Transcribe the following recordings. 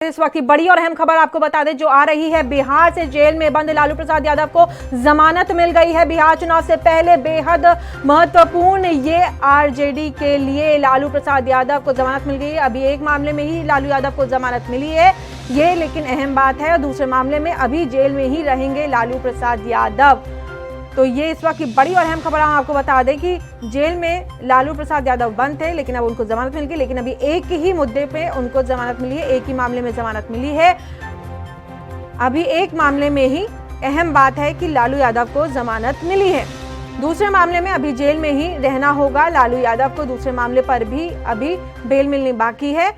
इस वक्त की बड़ी और अहम खबर आपको बता दें जो आ रही है। बिहार से जेल में बंद लालू प्रसाद यादव को जमानत मिल गई है। बिहार चुनाव से पहले बेहद महत्वपूर्ण ये आरजेडी के लिए लालू प्रसाद यादव को जमानत मिल गई है। अभी एक मामले में ही लालू यादव को जमानत मिली है ये, लेकिन अहम बात है दूसरे मामले में अभी जेल में ही रहेंगे लालू प्रसाद यादव। तो ये इस वक्त की बड़ी और अहम खबर हम आपको बता दें कि जेल में लालू प्रसाद यादव बंद थे, लेकिन अब उनको जमानत मिल गई। लेकिन अभी एक ही मुद्दे पे उनको जमानत मिली है, एक ही मामले में जमानत मिली है। अभी एक मामले में ही अहम बात है कि लालू यादव को जमानत मिली है। दूसरे मामले में अभी जेल में ही रहना होगा लालू यादव को। दूसरे मामले पर भी अभी बेल मिलनी बाकी है।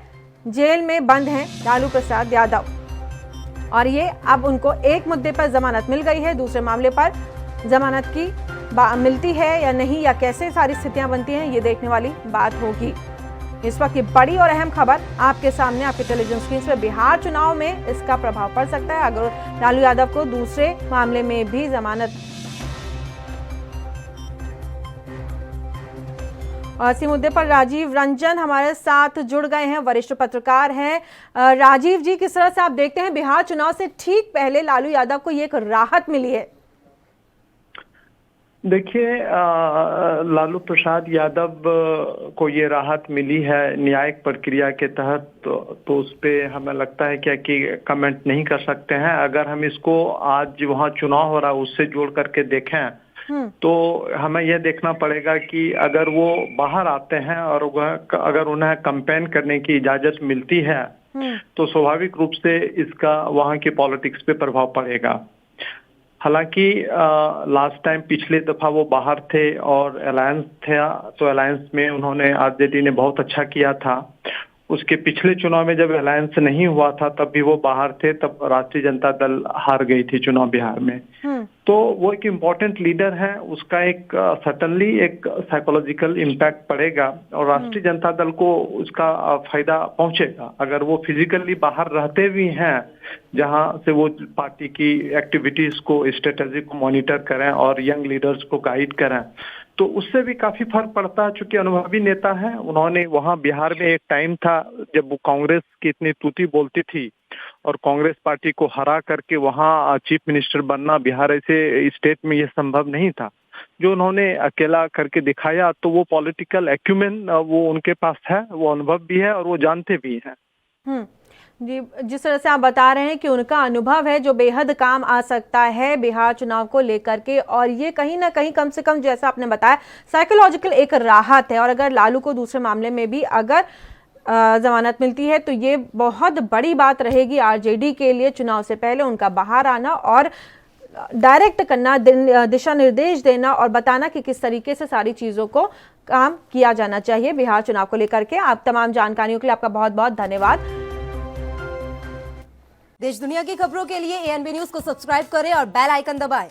जेल में बंद हैं लालू प्रसाद यादव और ये अब उनको एक मुद्दे पर जमानत मिल गई है। दूसरे मामले पर जमानत की मिलती है या नहीं, या कैसे सारी स्थितियां बनती हैं, ये देखने वाली बात होगी। इस वक्त की बड़ी और अहम खबर आपके सामने, आपके टेलीविजन स्क्रीन पर। बिहार चुनाव में इसका प्रभाव पड़ सकता है अगर लालू यादव को दूसरे मामले में भी जमानत। और इसी मुद्दे पर राजीव रंजन हमारे साथ जुड़ गए हैं, वरिष्ठ पत्रकार हैं। राजीव जी, किस तरह से आप देखते हैं बिहार चुनाव से ठीक पहले लालू यादव को ये एक राहत मिली है? देखिए, लालू प्रसाद यादव को ये राहत मिली है न्यायिक प्रक्रिया के तहत, तो उस पर हमें लगता है क्या कि कमेंट नहीं कर सकते हैं। अगर हम इसको आज वहाँ चुनाव हो रहा है उससे जोड़ करके देखें तो हमें यह देखना पड़ेगा कि अगर वो बाहर आते हैं और अगर उन्हें कैंपेन करने की इजाजत मिलती है तो स्वाभाविक रूप से इसका वहाँ की पॉलिटिक्स पे प्रभाव पड़ेगा। हालांकि लास्ट टाइम पिछले दफा वो बाहर थे और अलायंस था, तो अलायंस में उन्होंने आरजेडी ने बहुत अच्छा किया था। उसके पिछले चुनाव में जब अलायंस नहीं हुआ था तब भी वो बाहर थे, तब राष्ट्रीय जनता दल हार गई थी चुनाव बिहार में। तो वो एक इम्पोर्टेंट लीडर है, उसका एक सर्टनली एक साइकोलॉजिकल इम्पैक्ट पड़ेगा और राष्ट्रीय जनता दल को उसका फायदा पहुंचेगा। अगर वो फिजिकली बाहर रहते भी हैं जहां से वो पार्टी की एक्टिविटीज को, स्ट्रेटेजी को मॉनिटर करें और यंग लीडर्स को गाइड करें, तो उससे भी काफी फर्क पड़ता है। चूंकि अनुभवी नेता है, उन्होंने वहां बिहार में एक टाइम था जब वो कांग्रेस की इतनी तूती बोलती थी और कांग्रेस पार्टी को हरा करके वहां चीफ मिनिस्टर बनना बिहार ऐसे स्टेट में ये संभव नहीं था। जो उन्होंने अकेला करके दिखाया, तो वो पॉलिटिकल एक्यूमेन वो उनके पास है, वो अनुभव भी है और वो जानते भी हैं। जी, जिस तरह से आप बता रहे हैं कि उनका अनुभव है जो बेहद काम आ सकता है बिहार चुनाव को लेकर के, और ये कहीं ना कहीं कम से कम जैसा आपने बताया साइकोलॉजिकल एक राहत है। और अगर लालू को दूसरे मामले में भी अगर जमानत मिलती है तो ये बहुत बड़ी बात रहेगी आरजेडी के लिए। चुनाव से पहले उनका बाहर आना और डायरेक्ट करना, दिशा निर्देश देना और बताना कि किस तरीके से सारी चीज़ों को काम किया जाना चाहिए बिहार चुनाव को लेकर के। आप तमाम जानकारियों के लिए आपका बहुत बहुत धन्यवाद। देश दुनिया की खबरों के लिए एएनबी न्यूज को सब्सक्राइब करें और बेल आइकन दबाएं।